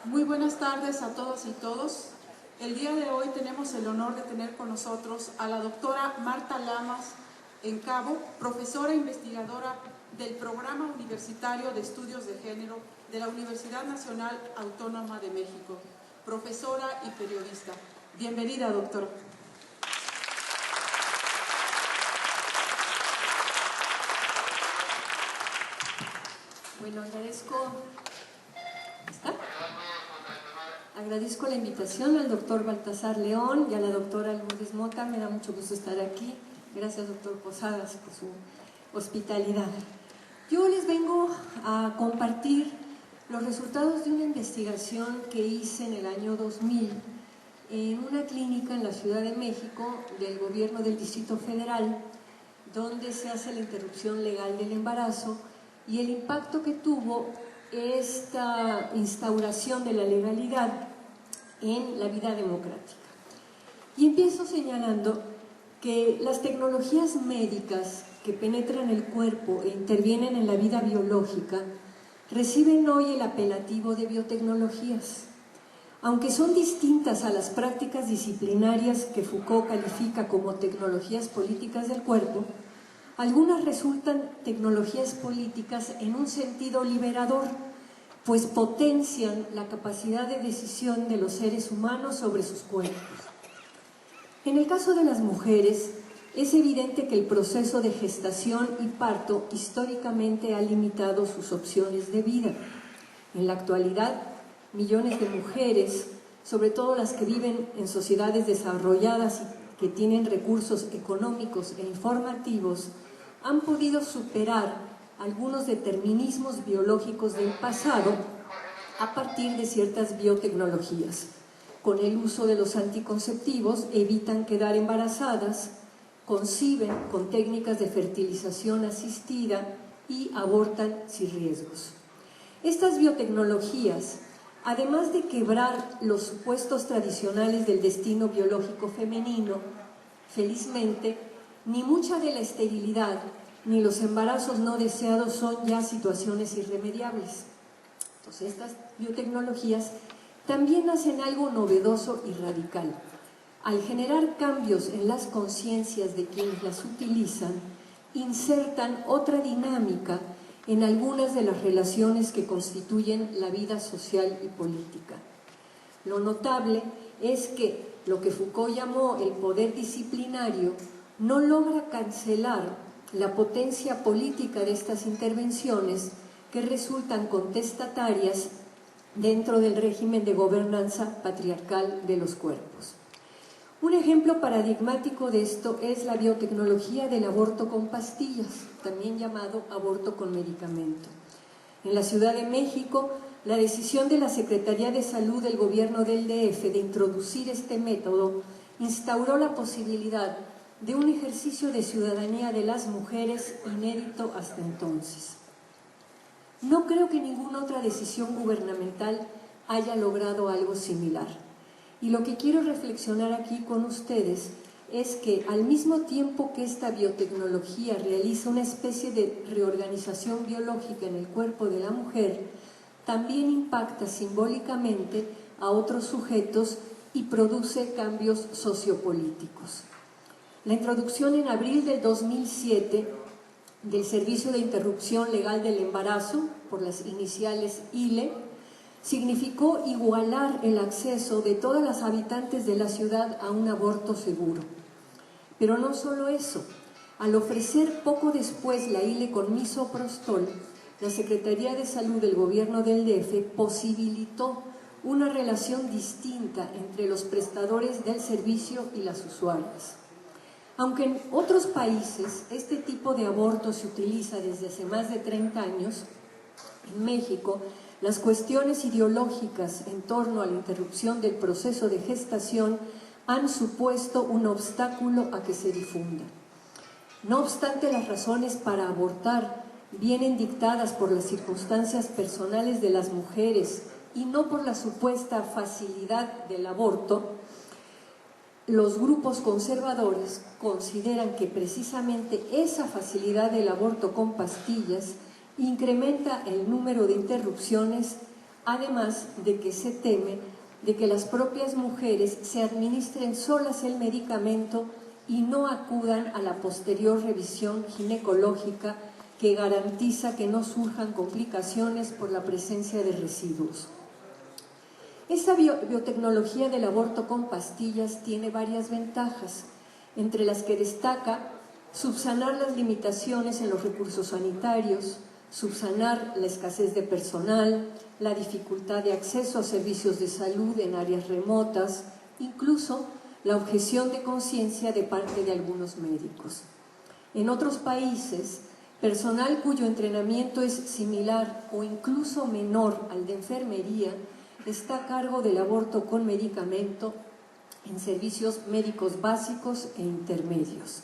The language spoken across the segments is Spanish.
Muy buenas tardes a todas y todos. El día de hoy tenemos el honor de tener con nosotros a la doctora Marta Lamas Encabo, profesora investigadora del Programa Universitario de Estudios de Género de la Universidad Nacional Autónoma de México, profesora y periodista. Bienvenida, doctora. Bueno, agradezco la invitación al doctor Baltasar León y a la doctora Lourdes Mota. Me da mucho gusto estar aquí. Gracias, doctor Posadas, por su hospitalidad. Yo les vengo a compartir los resultados de una investigación que hice en el año 2000 en una clínica en la Ciudad de México del gobierno del Distrito Federal, donde se hace la interrupción legal del embarazo y el impacto que tuvo esta instauración de la legalidad en la vida democrática. Y empiezo señalando que las tecnologías médicas que penetran el cuerpo e intervienen en la vida biológica reciben hoy el apelativo de biotecnologías. Aunque son distintas a las prácticas disciplinarias que Foucault califica como tecnologías políticas del cuerpo, algunas resultan tecnologías políticas en un sentido liberador, pues potencian la capacidad de decisión de los seres humanos sobre sus cuerpos. En el caso de las mujeres, es evidente que el proceso de gestación y parto históricamente ha limitado sus opciones de vida. En la actualidad, millones de mujeres, sobre todo las que viven en sociedades desarrolladas y que tienen recursos económicos e informativos, han podido superar algunos determinismos biológicos del pasado a partir de ciertas biotecnologías. Con el uso de los anticonceptivos evitan quedar embarazadas, conciben con técnicas de fertilización asistida y abortan sin riesgos. Estas biotecnologías, además de quebrar los supuestos tradicionales del destino biológico femenino, felizmente, ni mucha de la esterilidad ni los embarazos no deseados son ya situaciones irremediables. Entonces, estas biotecnologías también hacen algo novedoso y radical. Al generar cambios en las conciencias de quienes las utilizan, insertan otra dinámica en algunas de las relaciones que constituyen la vida social y política. Lo notable es que lo que Foucault llamó el poder disciplinario no logra cancelar la potencia política de estas intervenciones que resultan contestatarias dentro del régimen de gobernanza patriarcal de los cuerpos. Un ejemplo paradigmático de esto es la biotecnología del aborto con pastillas, también llamado aborto con medicamento. En la Ciudad de México, la decisión de la Secretaría de Salud del gobierno del DF de introducir este método instauró la posibilidad de un ejercicio de ciudadanía de las mujeres inédito hasta entonces. No creo que ninguna otra decisión gubernamental haya logrado algo similar. Y lo que quiero reflexionar aquí con ustedes es que al mismo tiempo que esta biotecnología realiza una especie de reorganización biológica en el cuerpo de la mujer, también impacta simbólicamente a otros sujetos y produce cambios sociopolíticos. La introducción en abril del 2007 del Servicio de Interrupción Legal del Embarazo, por las iniciales ILE, significó igualar el acceso de todas las habitantes de la ciudad a un aborto seguro. Pero no solo eso, al ofrecer poco después la ILE con misoprostol, la Secretaría de Salud del Gobierno del DF posibilitó una relación distinta entre los prestadores del servicio y las usuarias. Aunque en otros países este tipo de aborto se utiliza desde hace más de 30 años, en México las cuestiones ideológicas en torno a la interrupción del proceso de gestación han supuesto un obstáculo a que se difunda. No obstante, las razones para abortar vienen dictadas por las circunstancias personales de las mujeres y no por la supuesta facilidad del aborto. Los grupos conservadores consideran que precisamente esa facilidad del aborto con pastillas incrementa el número de interrupciones además de que se teme de que las propias mujeres se administren solas el medicamento y no acudan a la posterior revisión ginecológica que garantiza que no surjan complicaciones por la presencia de residuos. Esta biotecnología del aborto con pastillas tiene varias ventajas, entre las que destaca subsanar las limitaciones en los recursos sanitarios, subsanar la escasez de personal, la dificultad de acceso a servicios de salud en áreas remotas, incluso la objeción de conciencia de parte de algunos médicos. En otros países, personal cuyo entrenamiento es similar o incluso menor al de enfermería está a cargo del aborto con medicamento en servicios médicos básicos e intermedios.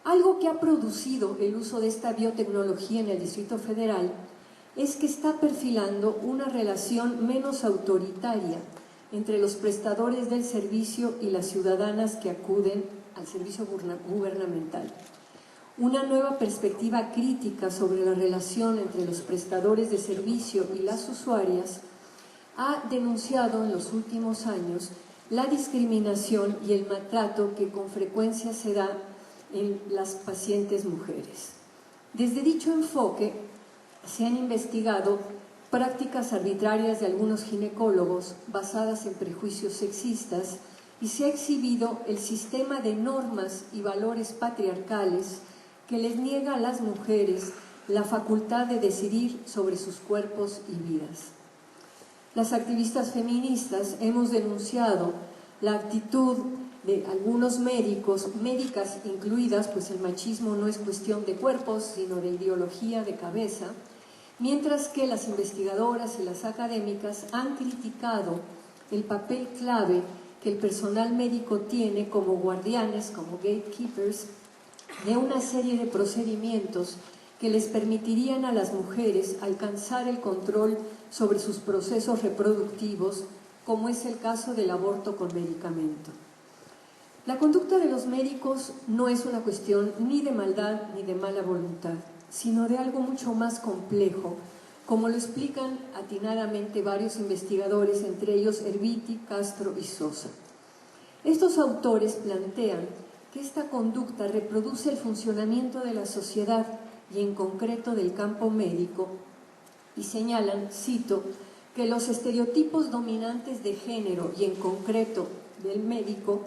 Algo que ha producido el uso de esta biotecnología en el Distrito Federal es que está perfilando una relación menos autoritaria entre los prestadores del servicio y las ciudadanas que acuden al servicio gubernamental. Una nueva perspectiva crítica sobre la relación entre los prestadores de servicio y las usuarias ha denunciado en los últimos años la discriminación y el maltrato que con frecuencia se da en las pacientes mujeres. Desde dicho enfoque se han investigado prácticas arbitrarias de algunos ginecólogos basadas en prejuicios sexistas y se ha exhibido el sistema de normas y valores patriarcales que les niega a las mujeres la facultad de decidir sobre sus cuerpos y vidas. Las activistas feministas hemos denunciado la actitud de algunos médicos, médicas incluidas, pues el machismo no es cuestión de cuerpos, sino de ideología de cabeza, mientras que las investigadoras y las académicas han criticado el papel clave que el personal médico tiene como guardianes, como gatekeepers, de una serie de procedimientos que les permitirían a las mujeres alcanzar el control sobre sus procesos reproductivos, como es el caso del aborto con medicamento. La conducta de los médicos no es una cuestión ni de maldad ni de mala voluntad, sino de algo mucho más complejo, como lo explican atinadamente varios investigadores, entre ellos Erviti, Castro y Sosa. Estos autores plantean que esta conducta reproduce el funcionamiento de la sociedad y en concreto del campo médico, y señalan, cito, que los estereotipos dominantes de género y en concreto del médico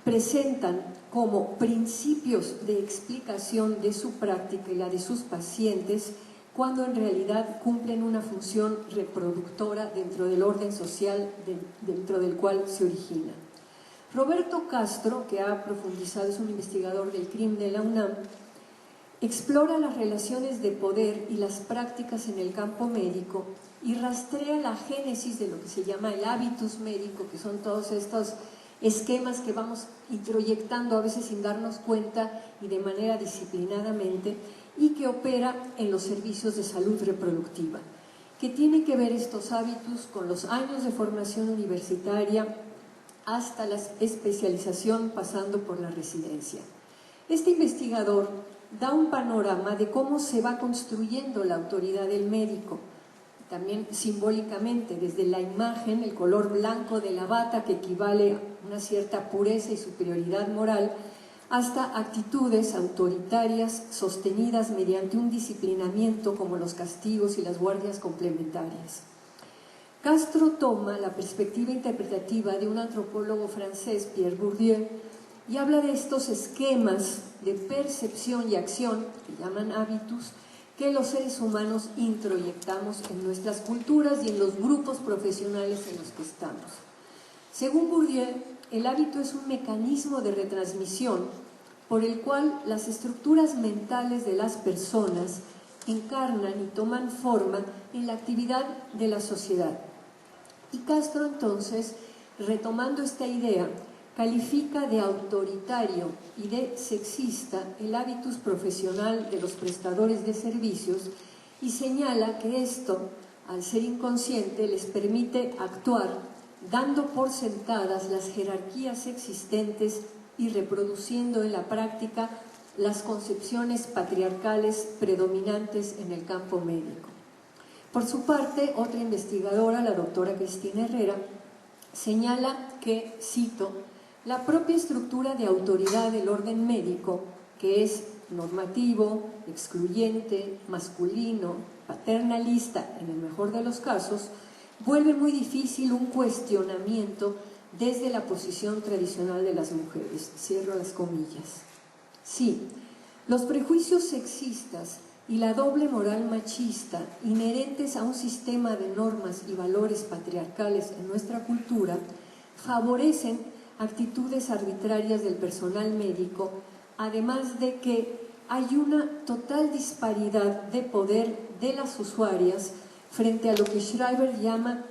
presentan como principios de explicación de su práctica y la de sus pacientes, cuando en realidad cumplen una función reproductora dentro del orden social dentro del cual se origina. Roberto Castro, que ha profundizado, es un investigador del CRIM de la UNAM, explora las relaciones de poder y las prácticas en el campo médico y rastrea la génesis de lo que se llama el hábitus médico, que son todos estos esquemas que vamos introyectando a veces sin darnos cuenta y de manera disciplinadamente, y que opera en los servicios de salud reproductiva. ¿Qué tiene que ver estos hábitos con los años de formación universitaria hasta la especialización, pasando por la residencia? Este investigador da un panorama de cómo se va construyendo la autoridad del médico, también simbólicamente, desde la imagen, el color blanco de la bata que equivale a una cierta pureza y superioridad moral, hasta actitudes autoritarias sostenidas mediante un disciplinamiento como los castigos y las guardias complementarias. Castro toma la perspectiva interpretativa de un antropólogo francés, Pierre Bourdieu, y habla de estos esquemas de percepción y acción, que llaman hábitus, que los seres humanos introyectamos en nuestras culturas y en los grupos profesionales en los que estamos. Según Bourdieu, el hábito es un mecanismo de retransmisión por el cual las estructuras mentales de las personas encarnan y toman forma en la actividad de la sociedad. Y Castro, entonces, retomando esta idea, califica de autoritario y de sexista el hábitus profesional de los prestadores de servicios y señala que esto, al ser inconsciente, les permite actuar dando por sentadas las jerarquías existentes y reproduciendo en la práctica las concepciones patriarcales predominantes en el campo médico. Por su parte, otra investigadora, la doctora Cristina Herrera, señala que, cito, la propia estructura de autoridad del orden médico, que es normativo, excluyente, masculino, paternalista en el mejor de los casos, vuelve muy difícil un cuestionamiento desde la posición tradicional de las mujeres. Cierro las comillas. Sí, los prejuicios sexistas y la doble moral machista inherentes a un sistema de normas y valores patriarcales en nuestra cultura favorecen actitudes arbitrarias del personal médico, además de que hay una total disparidad de poder de las usuarias frente a lo que Schreiber llama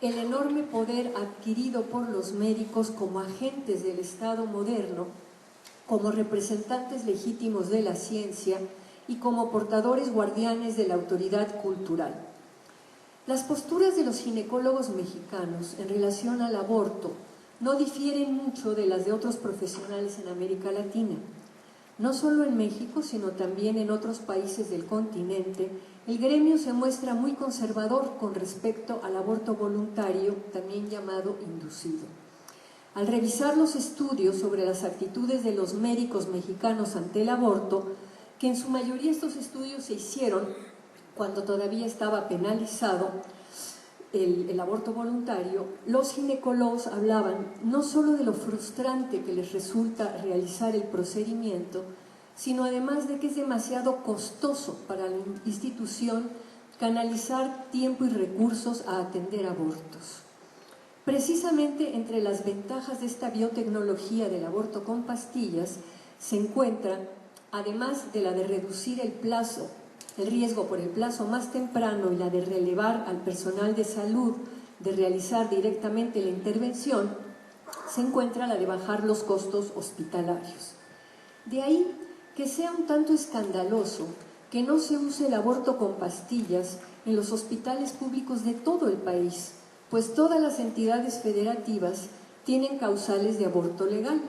el enorme poder adquirido por los médicos como agentes del Estado moderno, como representantes legítimos de la ciencia y como portadores guardianes de la autoridad cultural. Las posturas de los ginecólogos mexicanos en relación al aborto no difieren mucho de las de otros profesionales en América Latina. No solo en México, sino también en otros países del continente, el gremio se muestra muy conservador con respecto al aborto voluntario, también llamado inducido. Al revisar los estudios sobre las actitudes de los médicos mexicanos ante el aborto, que en su mayoría estos estudios se hicieron cuando todavía estaba penalizado el aborto voluntario, los ginecólogos hablaban no solo de lo frustrante que les resulta realizar el procedimiento, sino además de que es demasiado costoso para la institución canalizar tiempo y recursos a atender abortos. Precisamente entre las ventajas de esta biotecnología del aborto con pastillas se encuentra, además de la de reducir el riesgo por el plazo más temprano y la de relevar al personal de salud de realizar directamente la intervención, se encuentra la de bajar los costos hospitalarios. De ahí que sea un tanto escandaloso que no se use el aborto con pastillas en los hospitales públicos de todo el país, pues todas las entidades federativas tienen causales de aborto legal.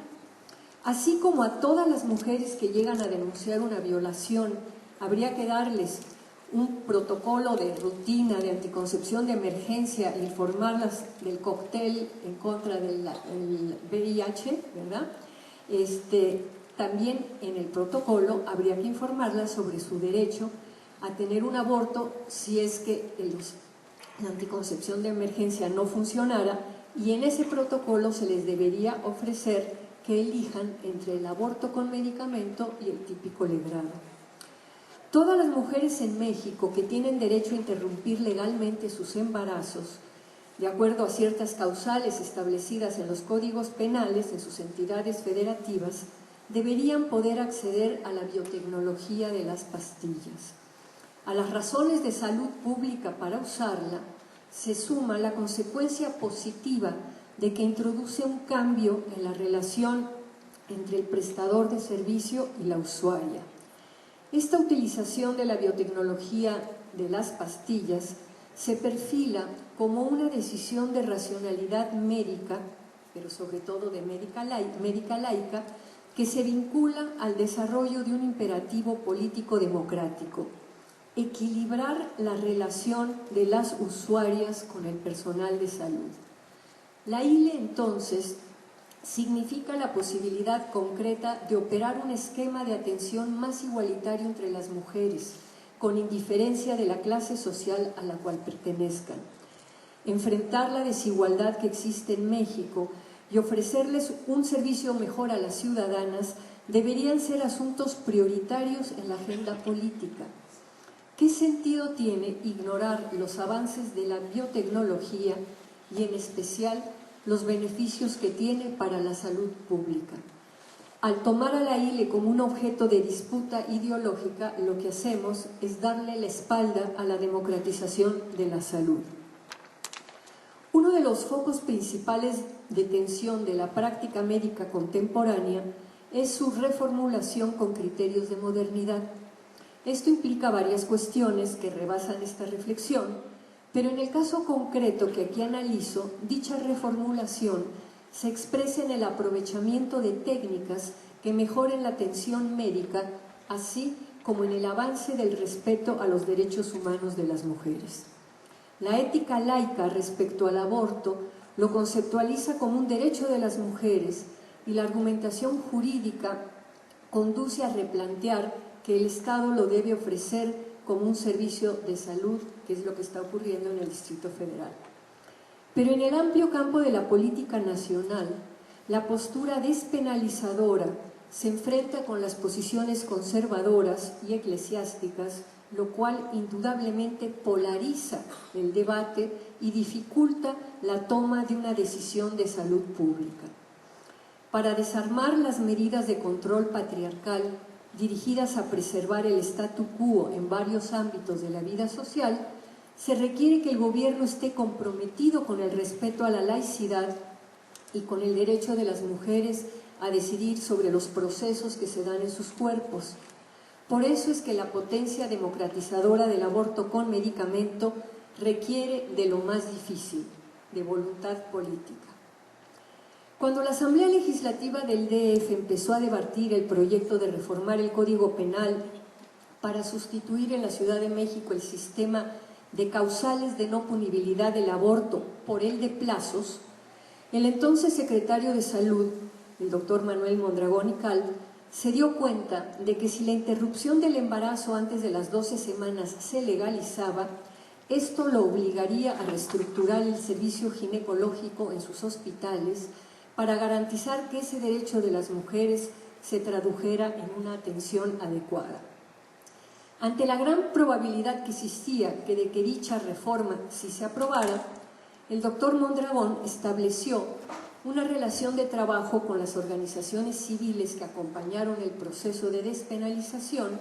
Así como a todas las mujeres que llegan a denunciar una violación habría que darles un protocolo de rutina de anticoncepción de emergencia e informarlas del cóctel en contra del VIH, ¿verdad? También en el protocolo habría que informarlas sobre su derecho a tener un aborto si es que la anticoncepción de emergencia no funcionara, y en ese protocolo se les debería ofrecer que elijan entre el aborto con medicamento y el típico legrado. Todas las mujeres en México que tienen derecho a interrumpir legalmente sus embarazos, de acuerdo a ciertas causales establecidas en los códigos penales en sus entidades federativas, deberían poder acceder a la biotecnología de las pastillas. A las razones de salud pública para usarla se suma la consecuencia positiva de que introduce un cambio en la relación entre el prestador de servicio y la usuaria. Esta utilización de la biotecnología de las pastillas se perfila como una decisión de racionalidad médica, pero sobre todo de médica laica, que se vincula al desarrollo de un imperativo político democrático: equilibrar la relación de las usuarias con el personal de salud. La ILE, entonces, significa la posibilidad concreta de operar un esquema de atención más igualitario entre las mujeres, con indiferencia de la clase social a la cual pertenezcan. Enfrentar la desigualdad que existe en México y ofrecerles un servicio mejor a las ciudadanas deberían ser asuntos prioritarios en la agenda política. ¿Qué sentido tiene ignorar los avances de la biotecnología y en especial los beneficios que tiene para la salud pública? Al tomar a la ILE como un objeto de disputa ideológica, lo que hacemos es darle la espalda a la democratización de la salud. Uno de los focos principales de tensión de la práctica médica contemporánea es su reformulación con criterios de modernidad. Esto implica varias cuestiones que rebasan esta reflexión, pero en el caso concreto que aquí analizo, dicha reformulación se expresa en el aprovechamiento de técnicas que mejoren la atención médica, así como en el avance del respeto a los derechos humanos de las mujeres. La ética laica respecto al aborto lo conceptualiza como un derecho de las mujeres y la argumentación jurídica conduce a replantear que el Estado lo debe ofrecer como un servicio de salud, que es lo que está ocurriendo en el Distrito Federal. Pero en el amplio campo de la política nacional, la postura despenalizadora se enfrenta con las posiciones conservadoras y eclesiásticas, lo cual indudablemente polariza el debate y dificulta la toma de una decisión de salud pública. Para desarmar las medidas de control patriarcal dirigidas a preservar el statu quo en varios ámbitos de la vida social, se requiere que el gobierno esté comprometido con el respeto a la laicidad y con el derecho de las mujeres a decidir sobre los procesos que se dan en sus cuerpos. Por eso es que la potencia democratizadora del aborto con medicamento requiere de lo más difícil, de voluntad política. Cuando la Asamblea Legislativa del DF empezó a debatir el proyecto de reformar el Código Penal para sustituir en la Ciudad de México el sistema de causales de no punibilidad del aborto por el de plazos, el entonces secretario de Salud, el doctor Manuel Mondragón y Cal, se dio cuenta de que si la interrupción del embarazo antes de las 12 semanas se legalizaba, esto lo obligaría a reestructurar el servicio ginecológico en sus hospitales para garantizar que ese derecho de las mujeres se tradujera en una atención adecuada. Ante la gran probabilidad que existía de que dicha reforma, si se aprobara, el doctor Mondragón estableció una relación de trabajo con las organizaciones civiles que acompañaron el proceso de despenalización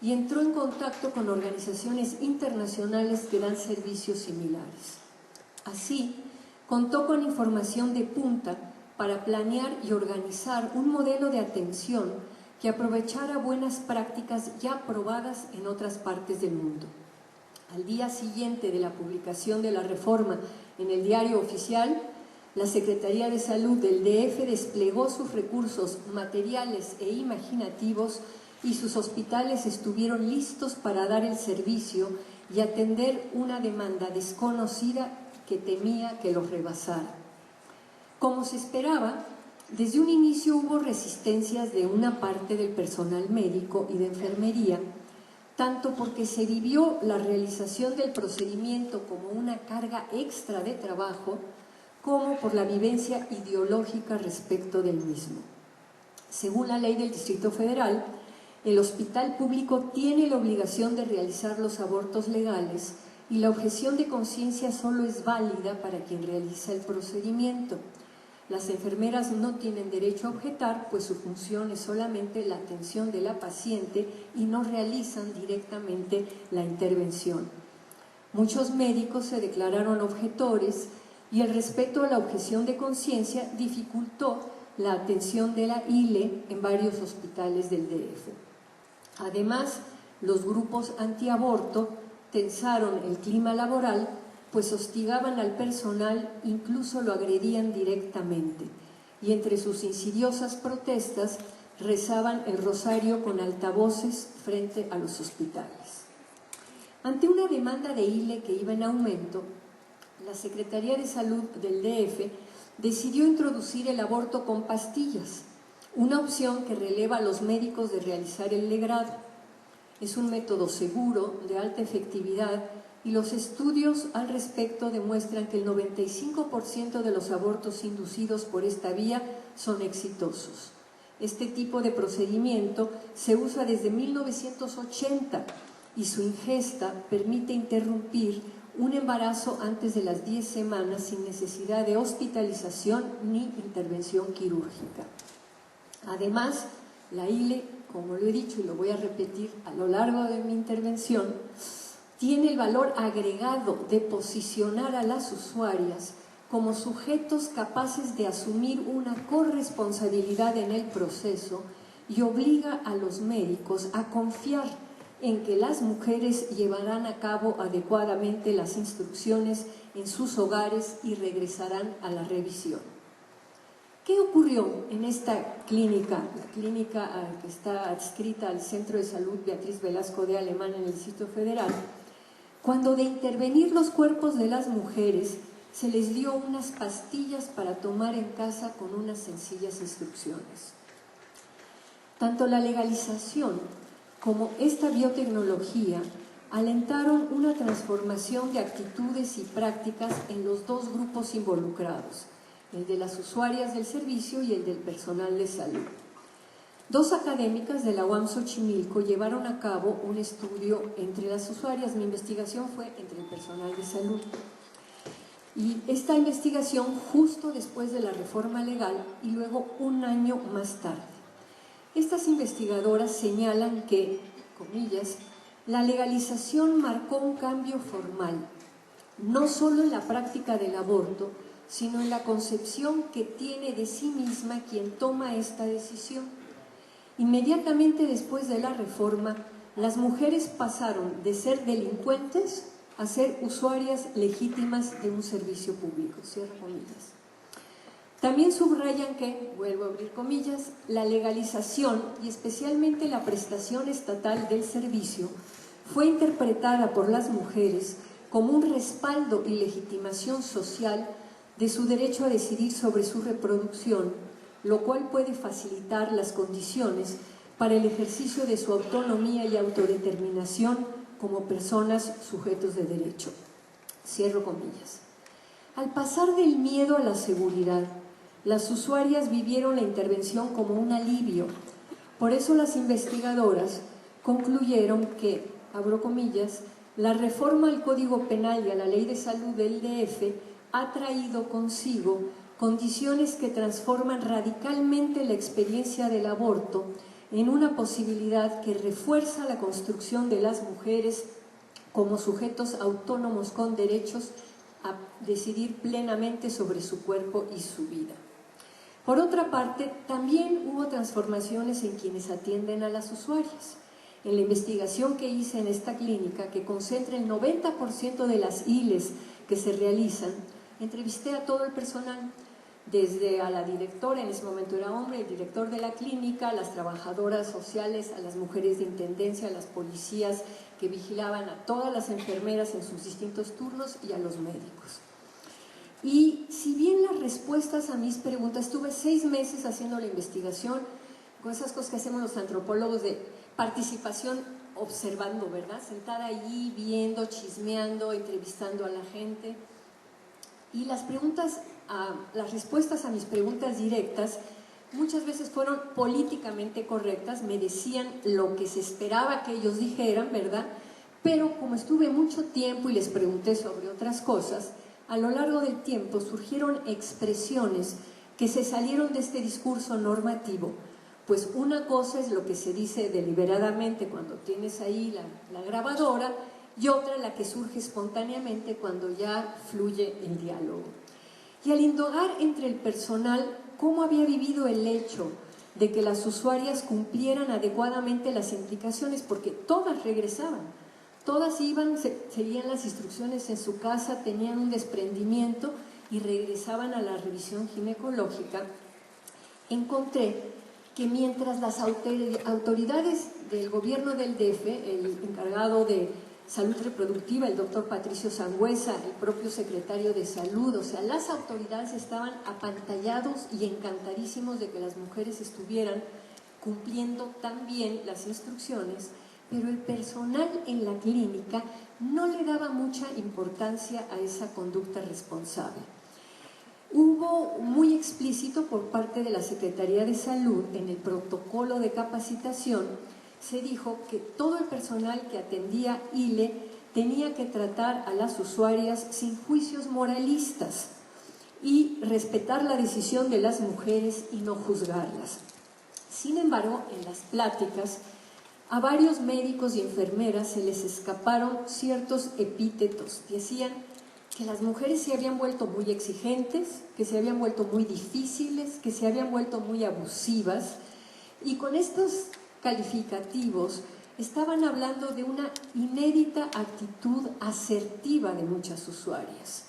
y entró en contacto con organizaciones internacionales que dan servicios similares. Así, contó con información de punta para planear y organizar un modelo de atención que aprovechara buenas prácticas ya probadas en otras partes del mundo. Al día siguiente de la publicación de la reforma en el Diario Oficial, la Secretaría de Salud del DF desplegó sus recursos materiales e imaginativos y sus hospitales estuvieron listos para dar el servicio y atender una demanda desconocida que temía que los rebasara. Como se esperaba, desde un inicio hubo resistencias de una parte del personal médico y de enfermería, tanto porque se vivió la realización del procedimiento como una carga extra de trabajo, como por la vivencia ideológica respecto del mismo. Según la ley del Distrito Federal, el hospital público tiene la obligación de realizar los abortos legales y la objeción de conciencia solo es válida para quien realiza el procedimiento. Las enfermeras no tienen derecho a objetar, pues su función es solamente la atención de la paciente y no realizan directamente la intervención. Muchos médicos se declararon objetores y el respeto a la objeción de conciencia dificultó la atención de la ILE en varios hospitales del DF. Además, los grupos antiaborto tensaron el clima laboral, pues hostigaban al personal, incluso lo agredían directamente, y entre sus insidiosas protestas rezaban el rosario con altavoces frente a los hospitales. Ante una demanda de ILE que iba en aumento, la Secretaría de Salud del DF decidió introducir el aborto con pastillas, una opción que releva a los médicos de realizar el legrado. Es un método seguro, de alta efectividad, y los estudios al respecto demuestran que el 95% de los abortos inducidos por esta vía son exitosos. Este tipo de procedimiento se usa desde 1980 y su ingesta permite interrumpir un embarazo antes de las 10 semanas sin necesidad de hospitalización ni intervención quirúrgica. Además, la ILE, como lo he dicho y lo voy a repetir a lo largo de mi intervención, tiene el valor agregado de posicionar a las usuarias como sujetos capaces de asumir una corresponsabilidad en el proceso y obliga a los médicos a confiar en que las mujeres llevarán a cabo adecuadamente las instrucciones en sus hogares y regresarán a la revisión. ¿Qué ocurrió en esta clínica? La clínica que está adscrita al Centro de Salud Beatriz Velasco de Alemán en el Distrito Federal, cuando de intervenir los cuerpos de las mujeres se les dio unas pastillas para tomar en casa con unas sencillas instrucciones. Tanto la legalización como esta biotecnología alentaron una transformación de actitudes y prácticas en los dos grupos involucrados, el de las usuarias del servicio y el del personal de salud. Dos académicas de la UAM Xochimilco llevaron a cabo un estudio entre las usuarias. Mi investigación fue entre el personal de salud. Y esta investigación justo después de la reforma legal y luego un año más tarde. Estas investigadoras señalan que, comillas, la legalización marcó un cambio formal, no solo en la práctica del aborto, sino en la concepción que tiene de sí misma quien toma esta decisión. Inmediatamente después de la reforma, las mujeres pasaron de ser delincuentes a ser usuarias legítimas de un servicio público, cierro comillas. También subrayan que, vuelvo a abrir comillas, la legalización y especialmente la prestación estatal del servicio fue interpretada por las mujeres como un respaldo y legitimación social de su derecho a decidir sobre su reproducción, lo cual puede facilitar las condiciones para el ejercicio de su autonomía y autodeterminación como personas sujetos de derecho. Cierro comillas. Al pasar del miedo a la seguridad, las usuarias vivieron la intervención como un alivio. Por eso las investigadoras concluyeron que, abro comillas, la reforma al Código Penal y a la Ley de Salud del DF ha traído consigo condiciones que transforman radicalmente la experiencia del aborto en una posibilidad que refuerza la construcción de las mujeres como sujetos autónomos con derechos a decidir plenamente sobre su cuerpo y su vida. Por otra parte, también hubo transformaciones en quienes atienden a las usuarias. En la investigación que hice en esta clínica, que concentra el 90% de las ILES que se realizan, entrevisté a todo el personal, desde a la directora, en ese momento era hombre, el director de la clínica, a las trabajadoras sociales, a las mujeres de intendencia, a las policías que vigilaban, a todas las enfermeras en sus distintos turnos y a los médicos. Y si bien las respuestas a mis preguntas, estuve 6 meses haciendo la investigación, con esas cosas que hacemos los antropólogos de participación observando, ¿verdad? Sentada allí, viendo, chismeando, entrevistando a la gente. Y las respuestas a mis preguntas directas muchas veces fueron políticamente correctas, me decían lo que se esperaba que ellos dijeran, ¿verdad? Pero como estuve mucho tiempo y les pregunté sobre otras cosas, a lo largo del tiempo surgieron expresiones que se salieron de este discurso normativo. Pues una cosa es lo que se dice deliberadamente cuando tienes ahí la grabadora, y otra la que surge espontáneamente cuando ya fluye el diálogo. Y al indagar entre el personal cómo había vivido el hecho de que las usuarias cumplieran adecuadamente las indicaciones, porque todas regresaban, todas iban, seguían las instrucciones en su casa, tenían un desprendimiento y regresaban a la revisión ginecológica, encontré que mientras las autoridades del gobierno del DF, el encargado de Salud Reproductiva, el doctor Patricio Sangüesa, el propio secretario de Salud, o sea, las autoridades estaban apantallados y encantadísimos de que las mujeres estuvieran cumpliendo tan bien las instrucciones, pero el personal en la clínica no le daba mucha importancia a esa conducta responsable. Hubo muy explícito por parte de la Secretaría de Salud en el protocolo de capacitación. Se dijo que todo el personal que atendía ILE tenía que tratar a las usuarias sin juicios moralistas y respetar la decisión de las mujeres y no juzgarlas. Sin embargo, en las pláticas, a varios médicos y enfermeras se les escaparon ciertos epítetos. Decían que las mujeres se habían vuelto muy exigentes, que se habían vuelto muy difíciles, que se habían vuelto muy abusivas, y con estos calificativos estaban hablando de una inédita actitud asertiva de muchas usuarias.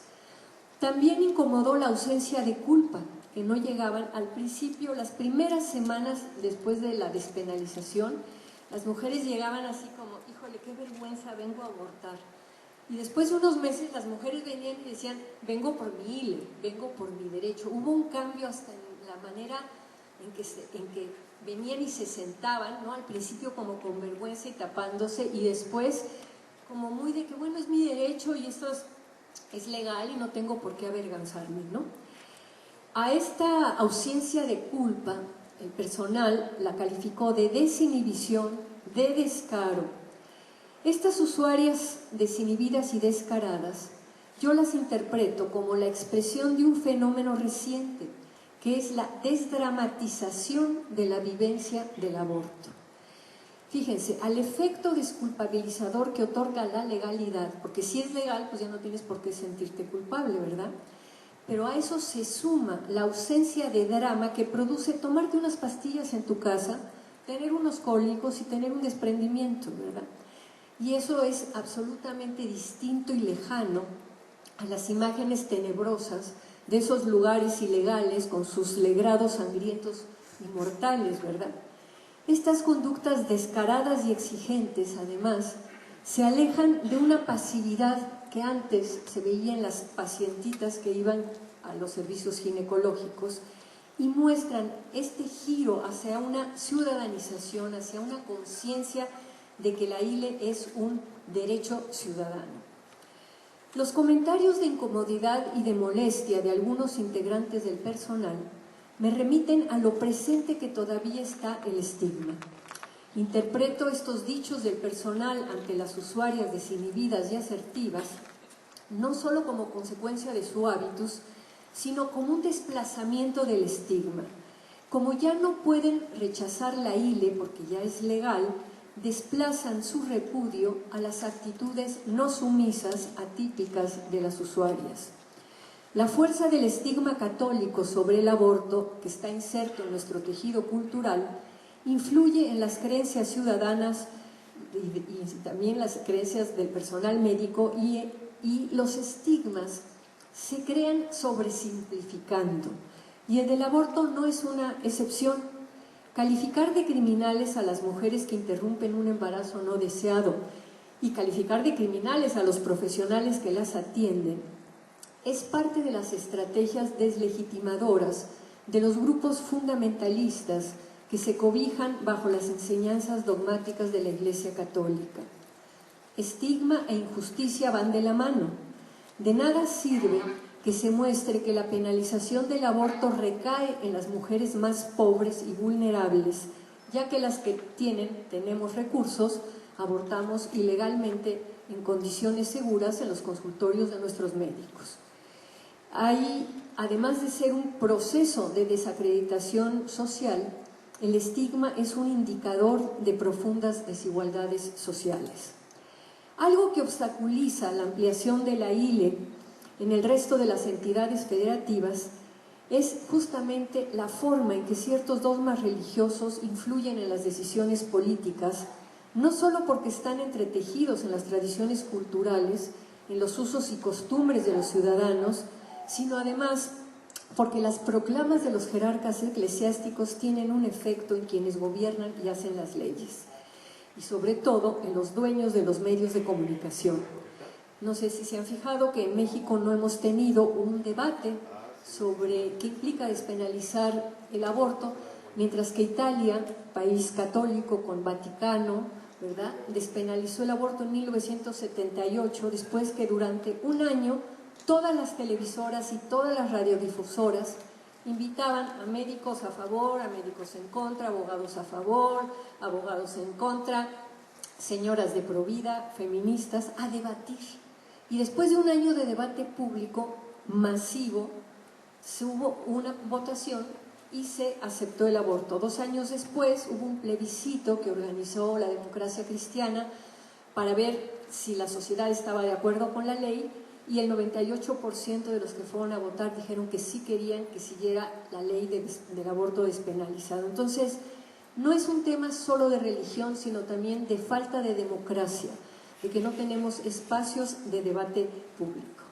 También incomodó la ausencia de culpa. que no llegaban al principio, las primeras semanas después de la despenalización. Las mujeres llegaban así como, híjole, qué vergüenza, vengo a abortar. Y después de unos meses las mujeres venían y decían, vengo por mi ILE, vengo por mi derecho. Hubo un cambio hasta en la manera en que venían y se sentaban, ¿no? Al principio como con vergüenza y tapándose, y después como muy de que, bueno, es mi derecho y esto es legal y no tengo por qué avergonzarme, ¿no? A esta ausencia de culpa, el personal la calificó de desinhibición, de descaro. Estas usuarias desinhibidas y descaradas, yo las interpreto como la expresión de un fenómeno reciente, que es la desdramatización de la vivencia del aborto. Fíjense, al efecto desculpabilizador que otorga la legalidad, porque si es legal, pues ya no tienes por qué sentirte culpable, ¿verdad? Pero a eso se suma la ausencia de drama que produce tomarte unas pastillas en tu casa, tener unos cólicos y tener un desprendimiento, ¿verdad? Y eso es absolutamente distinto y lejano a las imágenes tenebrosas de esos lugares ilegales con sus legrados sangrientos y mortales, ¿verdad? Estas conductas descaradas y exigentes, además, se alejan de una pasividad que antes se veía en las pacientitas que iban a los servicios ginecológicos y muestran este giro hacia una ciudadanización, hacia una conciencia de que la ILE es un derecho ciudadano. Los comentarios de incomodidad y de molestia de algunos integrantes del personal me remiten a lo presente que todavía está el estigma. Interpreto estos dichos del personal ante las usuarias desinhibidas y asertivas no solo como consecuencia de su hábitus, sino como un desplazamiento del estigma. Como ya no pueden rechazar la ILE porque ya es legal, desplazan su repudio a las actitudes no sumisas, atípicas de las usuarias. La fuerza del estigma católico sobre el aborto, que está inserto en nuestro tejido cultural, influye en las creencias ciudadanas y también las creencias del personal médico y los estigmas se crean sobresimplificando. Y el del aborto no es una excepción. Calificar de criminales a las mujeres que interrumpen un embarazo no deseado y calificar de criminales a los profesionales que las atienden es parte de las estrategias deslegitimadoras de los grupos fundamentalistas que se cobijan bajo las enseñanzas dogmáticas de la Iglesia Católica. Estigma e injusticia van de la mano. De nada sirve que se muestre que la penalización del aborto recae en las mujeres más pobres y vulnerables, ya que las que tenemos recursos, abortamos ilegalmente en condiciones seguras en los consultorios de nuestros médicos. Además de ser un proceso de desacreditación social, el estigma es un indicador de profundas desigualdades sociales. Algo que obstaculiza la ampliación de la ILE en el resto de las entidades federativas es justamente la forma en que ciertos dogmas religiosos influyen en las decisiones políticas, no solo porque están entretejidos en las tradiciones culturales, en los usos y costumbres de los ciudadanos, sino además porque las proclamas de los jerarcas eclesiásticos tienen un efecto en quienes gobiernan y hacen las leyes, y sobre todo en los dueños de los medios de comunicación. No sé si se han fijado que en México no hemos tenido un debate sobre qué implica despenalizar el aborto, mientras que Italia, país católico con Vaticano, ¿verdad?, despenalizó el aborto en 1978, después que durante un año todas las televisoras y todas las radiodifusoras invitaban a médicos a favor, a médicos en contra, abogados a favor, abogados en contra, señoras de provida, feministas, a debatir. Y después de un año de debate público masivo, hubo una votación y se aceptó el aborto. 2 años después hubo un plebiscito que organizó la Democracia Cristiana para ver si la sociedad estaba de acuerdo con la ley, y el 98% de los que fueron a votar dijeron que sí querían que siguiera la ley del aborto despenalizado. Entonces, no es un tema solo de religión, sino también de falta de democracia, de que no tenemos espacios de debate público.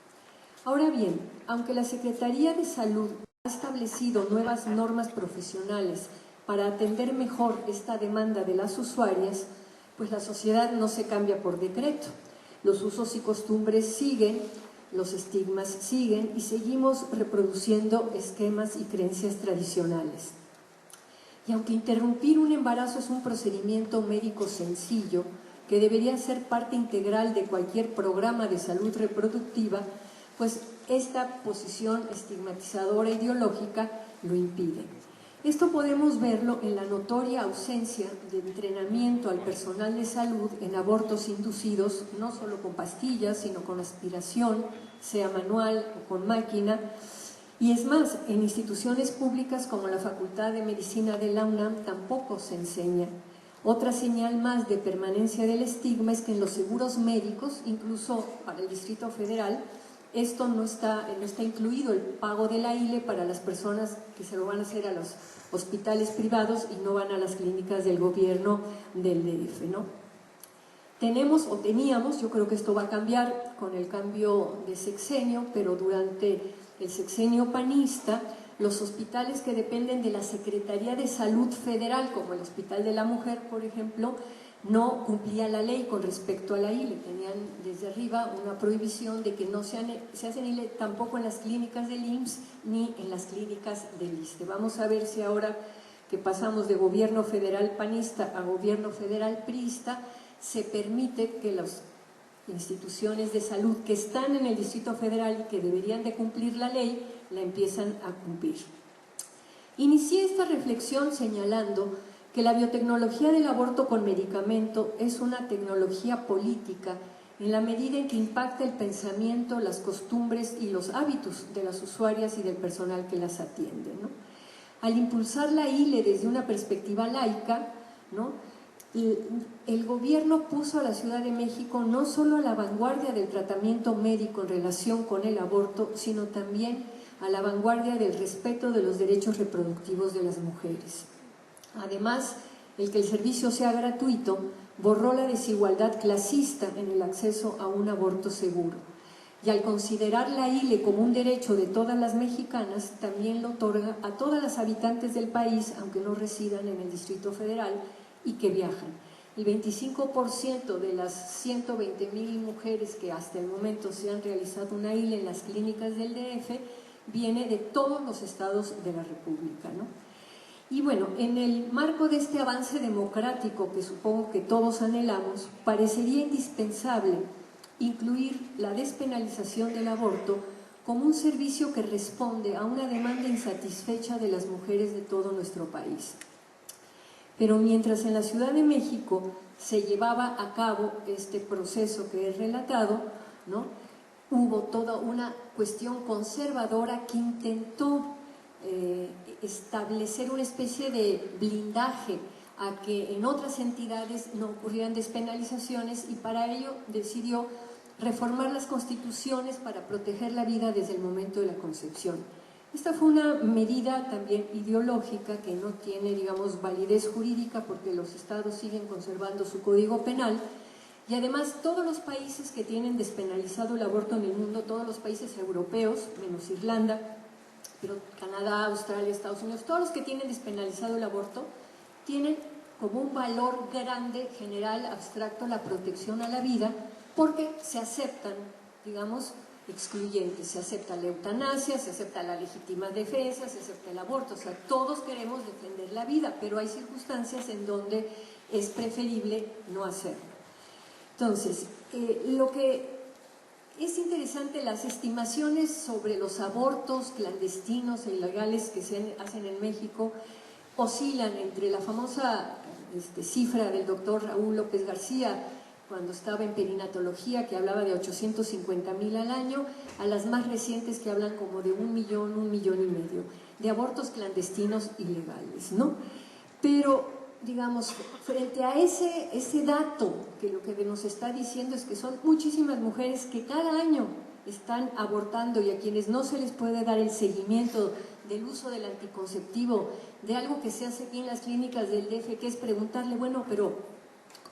Ahora bien, aunque la Secretaría de Salud ha establecido nuevas normas profesionales para atender mejor esta demanda de las usuarias, pues la sociedad no se cambia por decreto. Los usos y costumbres siguen, los estigmas siguen y seguimos reproduciendo esquemas y creencias tradicionales. Y aunque interrumpir un embarazo es un procedimiento médico sencillo, que debería ser parte integral de cualquier programa de salud reproductiva, pues esta posición estigmatizadora ideológica lo impide. Esto podemos verlo en la notoria ausencia de entrenamiento al personal de salud en abortos inducidos, no solo con pastillas, sino con aspiración, sea manual o con máquina. Y es más, en instituciones públicas como la Facultad de Medicina de la UNAM tampoco se enseña. Otra señal más de permanencia del estigma es que en los seguros médicos, incluso para el Distrito Federal, esto no está incluido el pago de la ILE para las personas que se lo van a hacer a los hospitales privados y no van a las clínicas del gobierno del DF, ¿no? Teníamos, yo creo que esto va a cambiar con el cambio de sexenio, pero durante el sexenio panista, los hospitales que dependen de la Secretaría de Salud Federal, como el Hospital de la Mujer, por ejemplo, no cumplían la ley con respecto a la ILE. Tenían desde arriba una prohibición de que no se hacen ILE tampoco en las clínicas del IMSS ni en las clínicas del ISSSTE. Vamos a ver si ahora que pasamos de gobierno federal panista a gobierno federal priista, se permite que las instituciones de salud que están en el Distrito Federal y que deberían de cumplir la ley, la empiezan a cumplir. Inicié esta reflexión señalando que la biotecnología del aborto con medicamento es una tecnología política en la medida en que impacta el pensamiento, las costumbres y los hábitos de las usuarias y del personal que las atiende, ¿no? Al impulsar la ILE desde una perspectiva laica, ¿no?, el gobierno puso a la Ciudad de México no solo a la vanguardia del tratamiento médico en relación con el aborto, sino también a la vanguardia del respeto de los derechos reproductivos de las mujeres. Además, el que el servicio sea gratuito borró la desigualdad clasista en el acceso a un aborto seguro. Y al considerar la ILE como un derecho de todas las mexicanas, también lo otorga a todas las habitantes del país, aunque no residan en el Distrito Federal y que viajan. El 25% de las 120,000 mujeres que hasta el momento se han realizado una ILE en las clínicas del DF viene de todos los estados de la República, ¿no? Y bueno, en el marco de este avance democrático que supongo que todos anhelamos, parecería indispensable incluir la despenalización del aborto como un servicio que responde a una demanda insatisfecha de las mujeres de todo nuestro país. Pero mientras en la Ciudad de México se llevaba a cabo este proceso que he relatado, ¿no?, hubo toda una cuestión conservadora que intentó establecer una especie de blindaje a que en otras entidades no ocurrieran despenalizaciones, y para ello decidió reformar las constituciones para proteger la vida desde el momento de la concepción. Esta fue una medida también ideológica que no tiene, digamos, validez jurídica porque los estados siguen conservando su código penal, y además todos los países que tienen despenalizado el aborto en el mundo, todos los países europeos, menos Irlanda, pero Canadá, Australia, Estados Unidos, todos los que tienen despenalizado el aborto tienen como un valor grande, general, abstracto, la protección a la vida, porque se aceptan, digamos, excluyentes. Se acepta la eutanasia, se acepta la legítima defensa, se acepta el aborto. O sea, todos queremos defender la vida, pero hay circunstancias en donde es preferible no hacerlo. Entonces, lo que es interesante, las estimaciones sobre los abortos clandestinos e ilegales que se hacen en México oscilan entre la famosa cifra del doctor Raúl López García cuando estaba en perinatología, que hablaba de 850,000 al año, a las más recientes que hablan como de 1 millón, 1,5 millones de abortos clandestinos ilegales, ¿no? Pero, digamos, frente a ese dato, que lo que nos está diciendo es que son muchísimas mujeres que cada año están abortando y a quienes no se les puede dar el seguimiento del uso del anticonceptivo, de algo que se hace aquí en las clínicas del DF, que es preguntarle, bueno, pero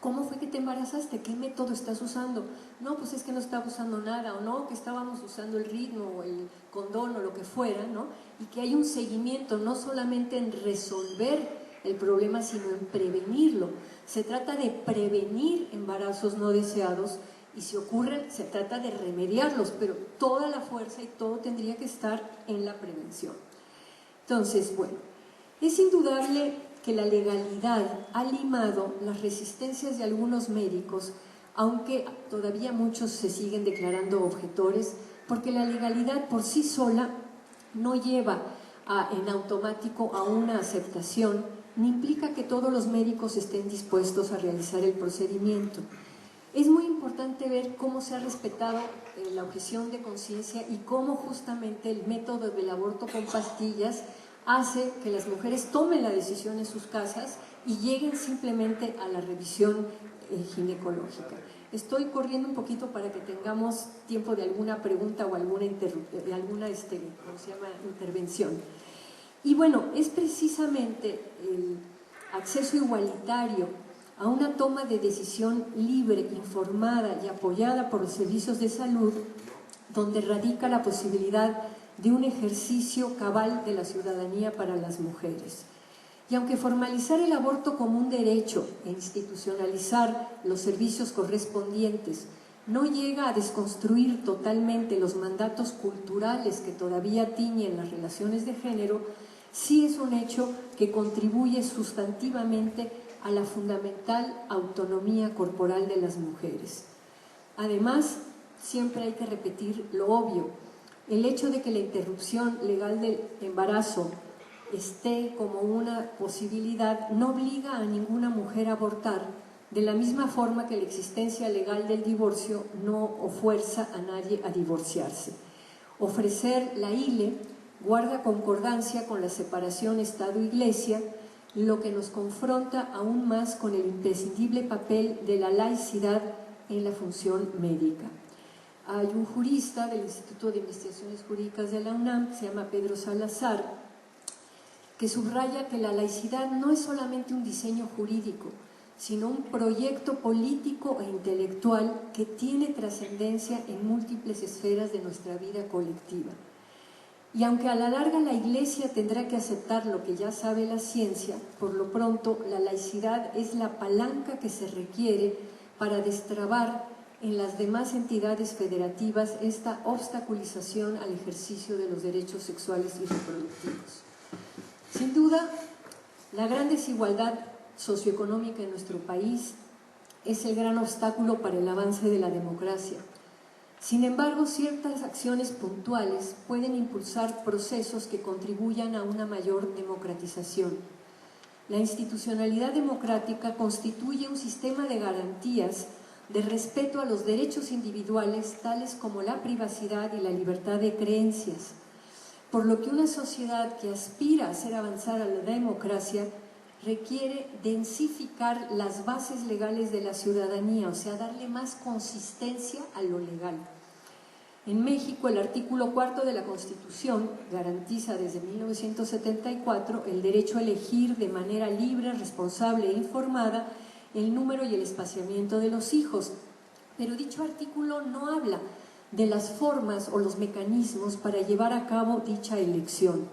¿cómo fue que te embarazaste? ¿Qué método estás usando? No, pues es que no estaba usando nada, o no, que estábamos usando el ritmo o el condón o lo que fuera, ¿no? Y que hay un seguimiento, no solamente en resolver el problema, sino en prevenirlo. Se trata de prevenir embarazos no deseados y si ocurren, se trata de remediarlos, pero toda la fuerza y todo tendría que estar en la prevención. Entonces, bueno, es indudable que la legalidad ha limado las resistencias de algunos médicos, aunque todavía muchos se siguen declarando objetores, porque la legalidad por sí sola no lleva en automático a una aceptación, ni implica que todos los médicos estén dispuestos a realizar el procedimiento. Es muy importante ver cómo se ha respetado la objeción de conciencia y cómo justamente el método del aborto con pastillas hace que las mujeres tomen la decisión en sus casas y lleguen simplemente a la revisión ginecológica. Estoy corriendo un poquito para que tengamos tiempo de alguna pregunta o alguna intervención. Y bueno, es precisamente el acceso igualitario a una toma de decisión libre, informada y apoyada por los servicios de salud, donde radica la posibilidad de un ejercicio cabal de la ciudadanía para las mujeres. Y aunque formalizar el aborto como un derecho e institucionalizar los servicios correspondientes no llega a desconstruir totalmente los mandatos culturales que todavía tiñen las relaciones de género, sí es un hecho que contribuye sustantivamente a la fundamental autonomía corporal de las mujeres. Además, siempre hay que repetir lo obvio: el hecho de que la interrupción legal del embarazo esté como una posibilidad no obliga a ninguna mujer a abortar, de la misma forma que la existencia legal del divorcio no fuerza a nadie a divorciarse. Ofrecer la ILE guarda concordancia con la separación Estado-Iglesia, lo que nos confronta aún más con el imprescindible papel de la laicidad en la función médica. Hay un jurista del Instituto de Investigaciones Jurídicas de la UNAM, que se llama Pedro Salazar, que subraya que la laicidad no es solamente un diseño jurídico, sino un proyecto político e intelectual que tiene trascendencia en múltiples esferas de nuestra vida colectiva. Y aunque a la larga la Iglesia tendrá que aceptar lo que ya sabe la ciencia, por lo pronto la laicidad es la palanca que se requiere para destrabar en las demás entidades federativas esta obstaculización al ejercicio de los derechos sexuales y reproductivos. Sin duda, la gran desigualdad socioeconómica en nuestro país es el gran obstáculo para el avance de la democracia. Sin embargo, ciertas acciones puntuales pueden impulsar procesos que contribuyan a una mayor democratización. La institucionalidad democrática constituye un sistema de garantías de respeto a los derechos individuales, tales como la privacidad y la libertad de creencias, por lo que una sociedad que aspira a hacer avanzar a la democracia requiere densificar las bases legales de la ciudadanía, o sea, darle más consistencia a lo legal. En México, el artículo 4 de la Constitución garantiza desde 1974 el derecho a elegir de manera libre, responsable e informada el número y el espaciamiento de los hijos, pero dicho artículo no habla de las formas o los mecanismos para llevar a cabo dicha elección.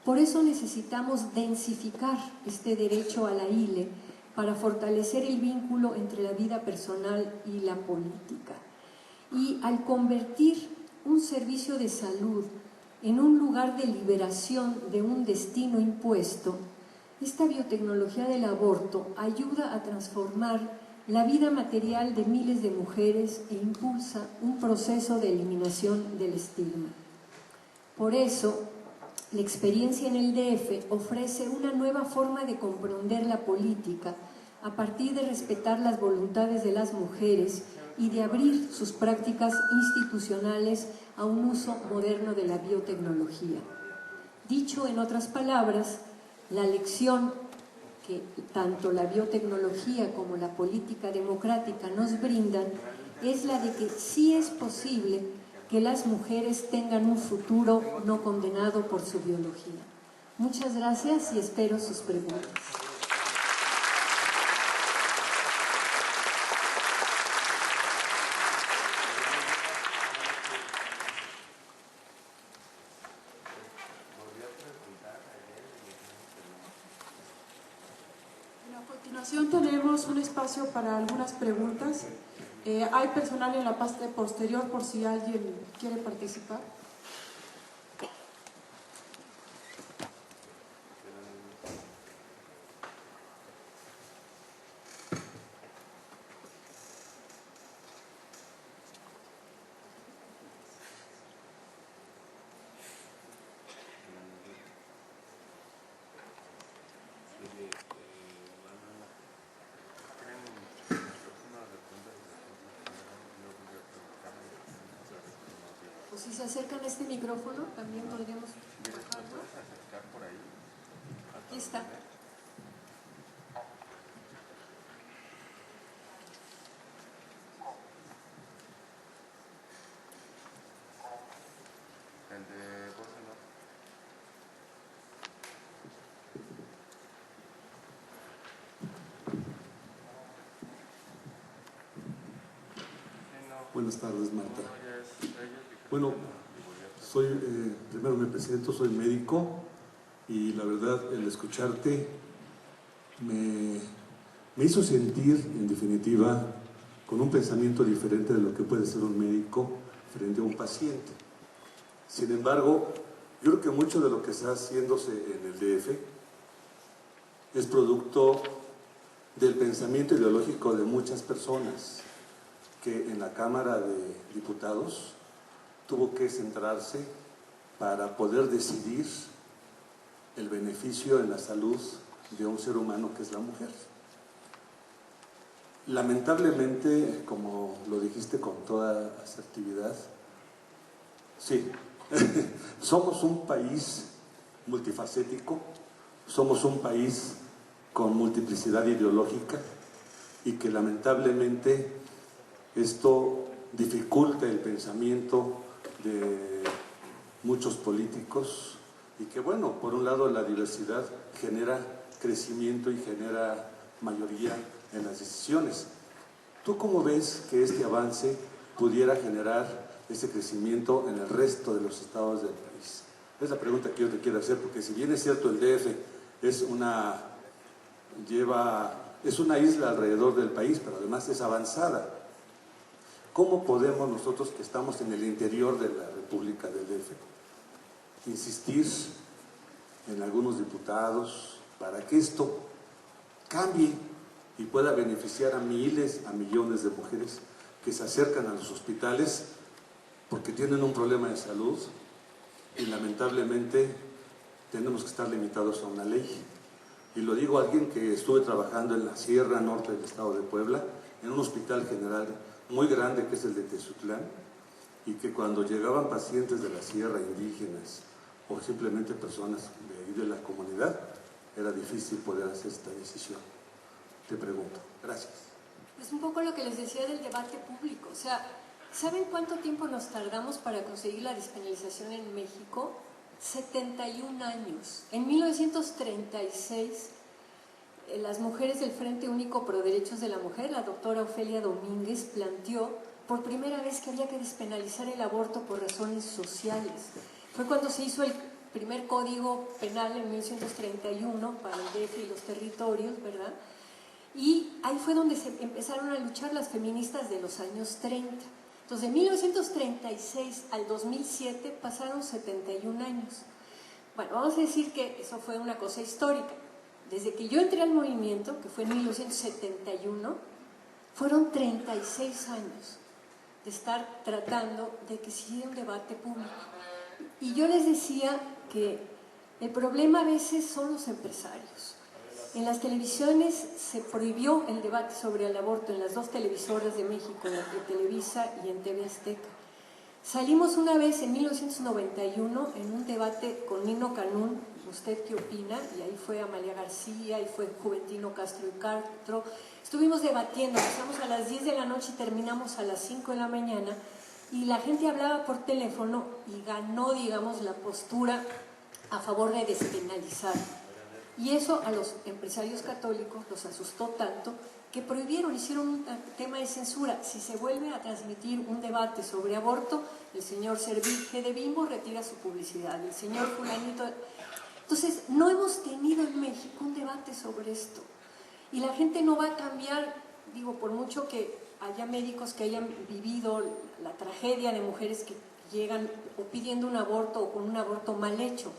Por eso necesitamos densificar este derecho a la ILE para fortalecer el vínculo entre la vida personal y la política. Y al convertir un servicio de salud en un lugar de liberación de un destino impuesto, esta biotecnología del aborto ayuda a transformar la vida material de miles de mujeres e impulsa un proceso de eliminación del estigma. Por eso, la experiencia en el DF ofrece una nueva forma de comprender la política a partir de respetar las voluntades de las mujeres y de abrir sus prácticas institucionales a un uso moderno de la biotecnología. Dicho en otras palabras, la lección que tanto la biotecnología como la política democrática nos brindan es la de que sí es posible que las mujeres tengan un futuro no condenado por su biología. Muchas gracias y espero sus preguntas. continuación tenemos un espacio para algunas preguntas. Hay personal en la parte posterior por si alguien quiere participar. Pues si se acercan a este micrófono, también podríamos bajarlo. Aquí está. El de voz en off. Buenas tardes, Marta. Bueno, primero me presento, soy médico y la verdad el escucharte me hizo sentir, en definitiva, con un pensamiento diferente de lo que puede ser un médico frente a un paciente. Sin embargo, yo creo que mucho de lo que está haciéndose en el DF es producto del pensamiento ideológico de muchas personas que en la Cámara de Diputados tuvo que centrarse para poder decidir el beneficio en la salud de un ser humano que es la mujer. Lamentablemente, como lo dijiste con toda asertividad, sí, somos un país multifacético, somos un país con multiplicidad ideológica y que lamentablemente esto dificulta el pensamiento de muchos políticos y que, bueno, por un lado la diversidad genera crecimiento y genera mayoría en las decisiones. ¿Tú cómo ves que este avance pudiera generar ese crecimiento en el resto de los estados del país? Es la pregunta que yo te quiero hacer, porque si bien es cierto el DF es una isla alrededor del país, pero además es avanzada. ¿Cómo podemos nosotros, que estamos en el interior de la República del DF, insistir en algunos diputados para que esto cambie y pueda beneficiar a miles, a millones de mujeres que se acercan a los hospitales porque tienen un problema de salud y lamentablemente tenemos que estar limitados a una ley? Y lo digo a alguien que estuve trabajando en la Sierra Norte del estado de Puebla, en un hospital general muy grande que es el de Tezutlán, y que cuando llegaban pacientes de la sierra, indígenas o simplemente personas de ahí de la comunidad, era difícil poder hacer esta decisión. Te pregunto. Gracias. Es un poco lo que les decía del debate público. O sea, ¿saben cuánto tiempo nos tardamos para conseguir la despenalización en México? 71 años. En 1936, las mujeres del Frente Único Pro Derechos de la Mujer, la doctora Ofelia Domínguez, planteó por primera vez que había que despenalizar el aborto por razones sociales. Fue cuando se hizo el primer código penal en 1931 para el DF y los territorios, ¿verdad? Y ahí fue donde se empezaron a luchar las feministas de los años 30. Entonces, de 1936 al 2007 pasaron 71 años. Bueno, vamos a decir que eso fue una cosa histórica. Desde que yo entré al movimiento, que fue en 1971, fueron 36 años de estar tratando de que siguiera un debate público. Y yo les decía que el problema a veces son los empresarios. En las televisiones se prohibió el debate sobre el aborto en las dos televisoras de México, en la de Televisa y en TV Azteca. Salimos una vez en 1991 en un debate con Nino Canún, ¿usted qué opina? Y ahí fue Amalia García, y fue Juventino Castro y Castro. Estuvimos debatiendo, empezamos a las 10 de la noche y terminamos a las 5 de la mañana, y la gente hablaba por teléfono y ganó, digamos, la postura a favor de despenalizar. Y eso a los empresarios católicos los asustó tanto que prohibieron, hicieron un tema de censura. Si se vuelve a transmitir un debate sobre aborto, el señor Servige de Bimbo retira su publicidad, el señor fulanito. Entonces, no hemos tenido en México un debate sobre esto. Y la gente no va a cambiar, digo, por mucho que haya médicos que hayan vivido la tragedia de mujeres que llegan o pidiendo un aborto o con un aborto mal hecho.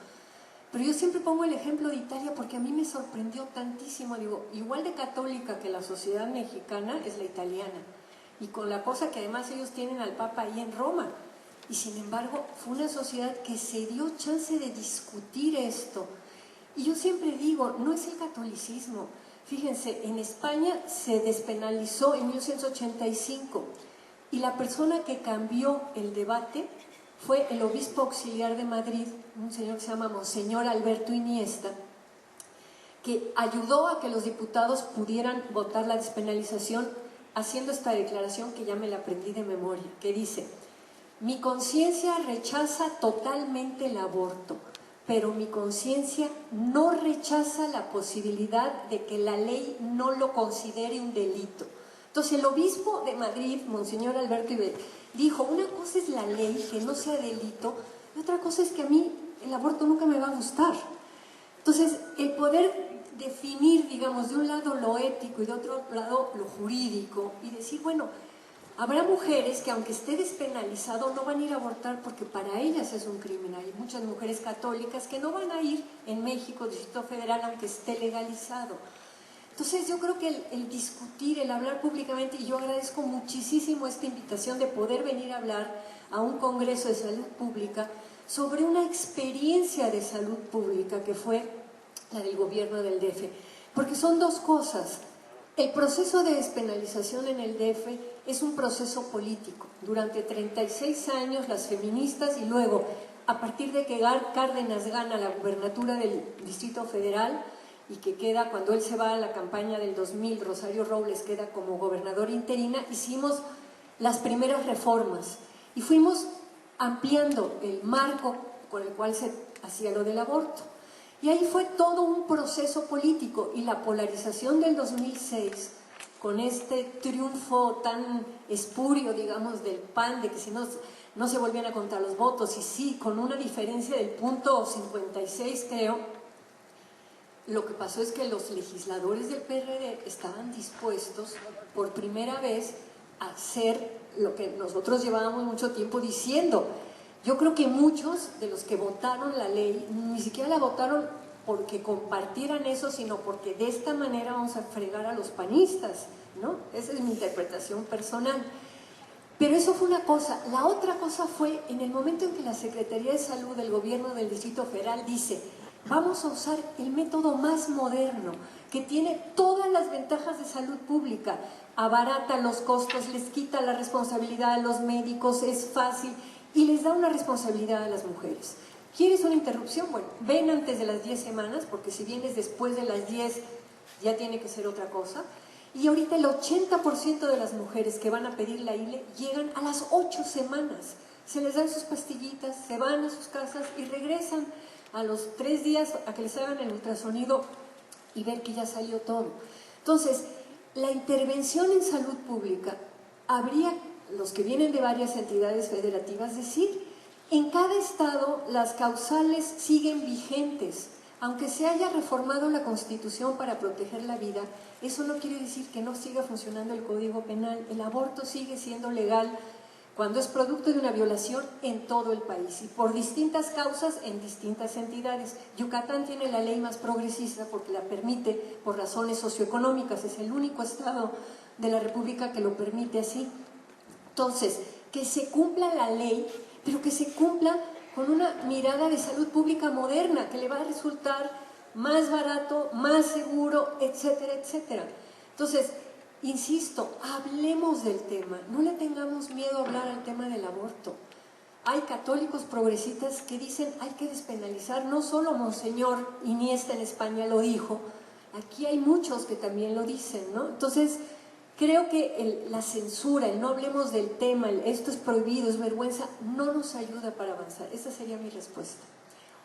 Pero yo siempre pongo el ejemplo de Italia porque a mí me sorprendió tantísimo. Digo, igual de católica que la sociedad mexicana es la italiana. Y con la cosa que además ellos tienen al Papa ahí en Roma. Y sin embargo, fue una sociedad que se dio chance de discutir esto. Y yo siempre digo, no es el catolicismo. Fíjense, en España se despenalizó en 1985 y la persona que cambió el debate fue el obispo auxiliar de Madrid, un señor que se llama Monseñor Alberto Iniesta, que ayudó a que los diputados pudieran votar la despenalización haciendo esta declaración que ya me la aprendí de memoria, que dice: mi conciencia rechaza totalmente el aborto, pero mi conciencia no rechaza la posibilidad de que la ley no lo considere un delito. Entonces el obispo de Madrid, Monseñor Alberto Iniesta, dijo, una cosa es la ley, que no sea delito, y otra cosa es que a mí el aborto nunca me va a gustar. Entonces, el poder definir, digamos, de un lado lo ético y de otro lado lo jurídico, y decir, bueno, habrá mujeres que aunque esté despenalizado no van a ir a abortar porque para ellas es un crimen. Hay muchas mujeres católicas que no van a ir en México, Distrito Federal, aunque esté legalizado. Entonces yo creo que el discutir, el hablar públicamente, y yo agradezco muchísimo esta invitación de poder venir a hablar a un congreso de salud pública sobre una experiencia de salud pública que fue la del gobierno del DF, porque son dos cosas. El proceso de despenalización en el DF es un proceso político. Durante 36 años las feministas y luego, a partir de que Cárdenas gana la gubernatura del Distrito Federal y que queda, cuando él se va a la campaña del 2000, Rosario Robles queda como gobernadora interina, hicimos las primeras reformas y fuimos ampliando el marco con el cual se hacía lo del aborto. Y ahí fue todo un proceso político y la polarización del 2006, con este triunfo tan espurio, digamos, del PAN, de que si no se volvían a contar los votos, y sí, con una diferencia del punto 56 creo, lo que pasó es que los legisladores del PRD estaban dispuestos por primera vez a hacer lo que nosotros llevábamos mucho tiempo diciendo. Yo creo que muchos de los que votaron la ley ni siquiera la votaron porque compartieran eso, sino porque de esta manera vamos a fregar a los panistas, ¿no? Esa es mi interpretación personal. Pero eso fue una cosa. La otra cosa fue en el momento en que la Secretaría de Salud del Gobierno del Distrito Federal dice: vamos a usar el método más moderno, que tiene todas las ventajas de salud pública, abarata los costos, les quita la responsabilidad a los médicos, es fácil y les da una responsabilidad a las mujeres. ¿Quieres una interrupción? Bueno, ven antes de las 10 semanas, porque si vienes después de las 10 ya tiene que ser otra cosa. Y ahorita el 80% de las mujeres que van a pedir la ILE llegan a las 8 semanas. Se les dan sus pastillitas, se van a sus casas y regresan a los 3 días a que les hagan el ultrasonido y ver que ya salió todo. Entonces, la intervención en salud pública, habría, los que vienen de varias entidades federativas, decir, en cada estado las causales siguen vigentes. Aunque se haya reformado la Constitución para proteger la vida, eso no quiere decir que no siga funcionando el Código Penal. El aborto sigue siendo legal cuando es producto de una violación en todo el país y por distintas causas en distintas entidades. Yucatán tiene la ley más progresista porque la permite por razones socioeconómicas, es el único estado de la República que lo permite así. Entonces, que se cumpla la ley, pero que se cumpla con una mirada de salud pública moderna, que le va a resultar más barato, más seguro, etcétera, etcétera. Entonces, insisto, hablemos del tema, no le tengamos miedo a hablar al tema del aborto. Hay católicos progresistas que dicen hay que despenalizar, no solo Monseñor Iniesta en España lo dijo, aquí hay muchos que también lo dicen, ¿no? Entonces, creo que la censura, el no hablemos del tema, esto es prohibido, es vergüenza, no nos ayuda para avanzar. Esa sería mi respuesta.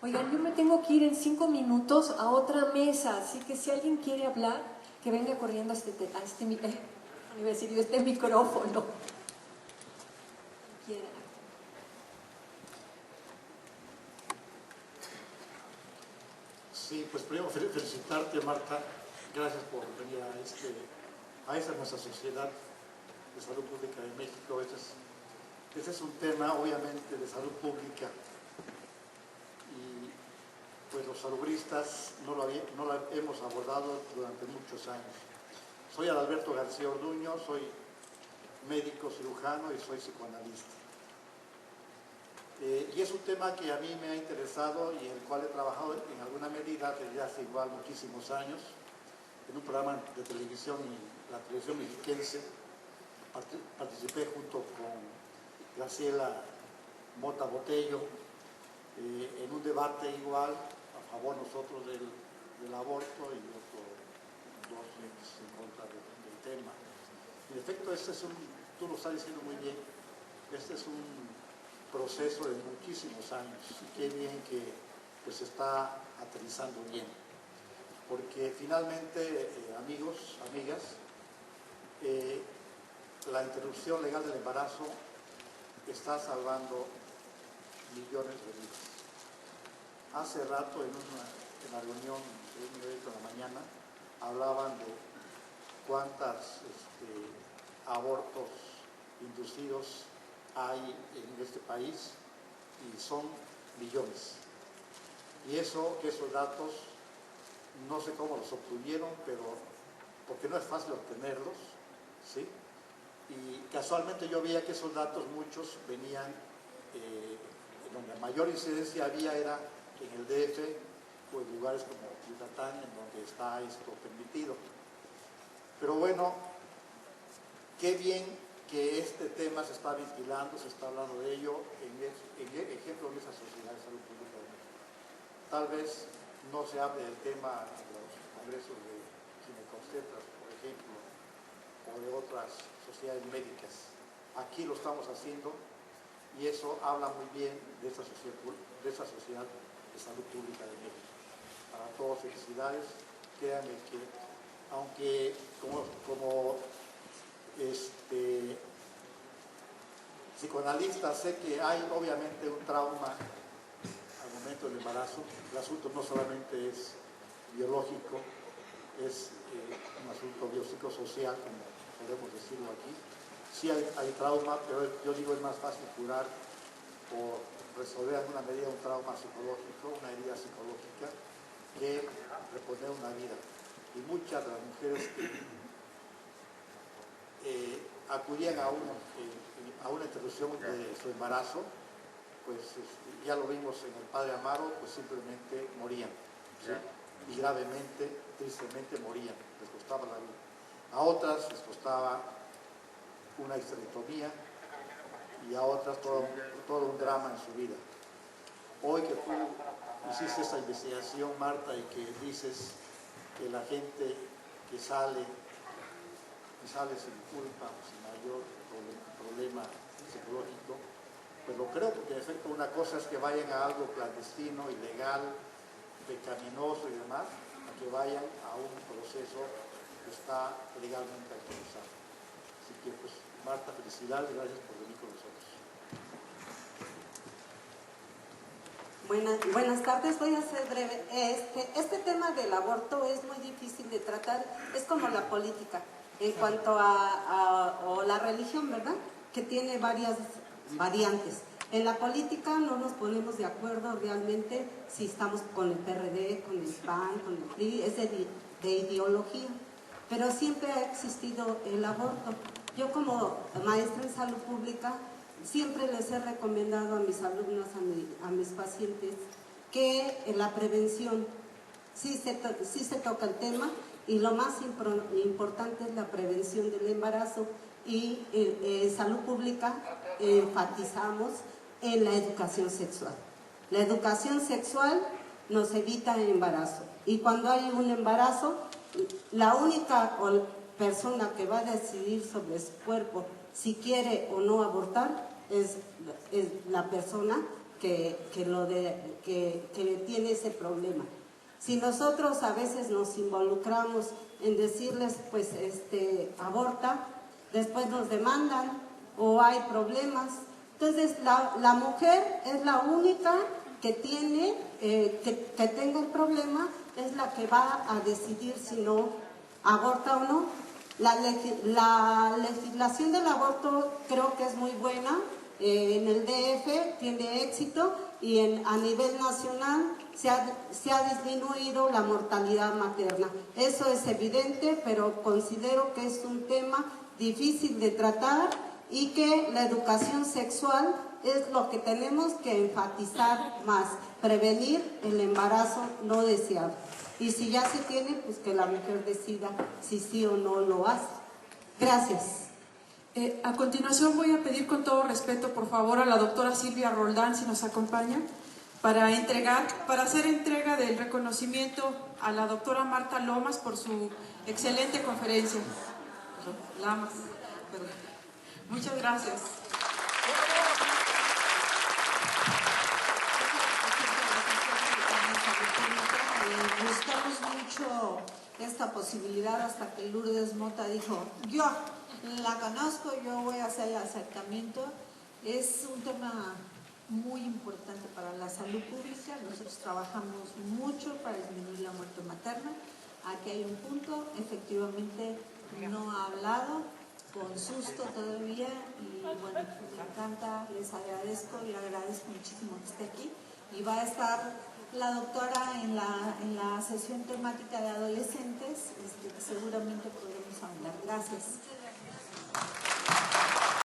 Oigan, yo me tengo que ir en 5 minutos a otra mesa, así que si alguien quiere hablar, que venga corriendo a este micrófono. Quiera. Sí, pues primero felicitarte, Marta, Gracias por venir a esta nuestra sociedad de salud pública de México. Este es un tema obviamente de salud pública y pues los salubristas no lo hemos abordado durante muchos años. Soy Adalberto García Orduño, soy médico cirujano y soy psicoanalista. Y es un tema que a mí me ha interesado y en el cual he trabajado en alguna medida desde hace igual muchísimos años en un programa de televisión, la televisión mexiquense. Participé junto con Graciela Mota Botello en un debate igual a favor nosotros del aborto y dos en contra del tema. En efecto, tú lo estás diciendo muy bien, este es un proceso de muchísimos años y qué bien que pues está aterrizando bien, porque finalmente, amigos, amigas, la interrupción legal del embarazo está salvando millones de vidas. Hace rato en la reunión de un evento en la mañana hablaban de cuántos abortos inducidos hay en este país y son millones. Y esos datos no sé cómo los obtuvieron, pero porque no es fácil obtenerlos, ¿sí? Y casualmente yo veía que esos datos muchos venían, donde mayor incidencia había era en el DF o en lugares como Yucatán, en donde está esto permitido. Pero bueno, qué bien que este tema se está ventilando, se está hablando de ello, ejemplo en esa sociedad de salud pública de México. Tal vez no se hable del tema en los congresos de ginecobstetras, por ejemplo, o de otras sociedades médicas. Aquí lo estamos haciendo y eso habla muy bien de esta sociedad de salud pública de México. Para todos, felicidades. Créanme que, aunque como psicoanalista sé que hay obviamente un trauma al momento del embarazo. El asunto no solamente es biológico, es un asunto biopsicosocial, como podemos decirlo aquí. Sí hay trauma, pero yo digo es más fácil curar o resolver en alguna medida un trauma psicológico, una herida psicológica, que reponer una vida. Y muchas de las mujeres que acudían a una interrupción de su embarazo, pues ya lo vimos en el Padre Amaro, pues simplemente morían, ¿sí? Y gravemente, tristemente morían, les costaba la vida. A otras les costaba una histerectomía y a otras todo un drama en su vida. Hoy que tú hiciste esta investigación, Marta, y que dices que la gente que sale sin culpa, sin mayor problema psicológico, pues lo creo, porque en efecto una cosa es que vayan a algo clandestino, ilegal, pecaminoso y demás, a que vayan a un proceso que está legalmente autorizado. Así que pues Marta, felicidades, gracias por venir con nosotros. Buenas tardes, voy a ser breve. Este tema del aborto es muy difícil de tratar, es como la política, en cuanto a la religión, ¿verdad? Que tiene varias variantes. En la política no nos ponemos de acuerdo realmente si estamos con el PRD, con el PAN, con el PRI, es de ideología, pero siempre ha existido el aborto. Yo como maestra en salud pública siempre les he recomendado a mis alumnos, a mis pacientes, que la prevención, sí se toca el tema, y lo más importante es la prevención del embarazo, y en salud pública enfatizamos en la educación sexual. La educación sexual nos evita el embarazo, y cuando hay un embarazo, la única persona que va a decidir sobre su cuerpo si quiere o no abortar es la persona que tiene ese problema. Si nosotros a veces nos involucramos en decirles, pues, aborta, después nos demandan o hay problemas. Entonces, la mujer es la única que tiene, que tenga el problema es la que va a decidir si no aborta o no. La legislación del aborto creo que es muy buena, en el DF tiene éxito y a nivel nacional se ha disminuido la mortalidad materna. Eso es evidente, pero considero que es un tema difícil de tratar y que la educación sexual es lo que tenemos que enfatizar más, prevenir el embarazo no deseado. Y si ya se tiene, pues que la mujer decida si sí o no lo hace. Gracias. A continuación voy a pedir con todo respeto, por favor, a la doctora Silvia Roldán, si nos acompaña, para hacer entrega del reconocimiento a la doctora Marta Lomas por su excelente conferencia. Lamas, perdón. Muchas gracias. Buscamos mucho esta posibilidad hasta que Lourdes Mota dijo, yo la conozco, yo voy a hacer el acercamiento. Es un tema muy importante para la salud pública. Nosotros trabajamos mucho para disminuir la muerte materna. Aquí hay un punto, efectivamente no ha hablado, con susto todavía, y bueno, me encanta, les agradezco y agradezco muchísimo que esté aquí. Y va a estar la doctora en la sesión temática de adolescentes, que seguramente podremos hablar. Gracias.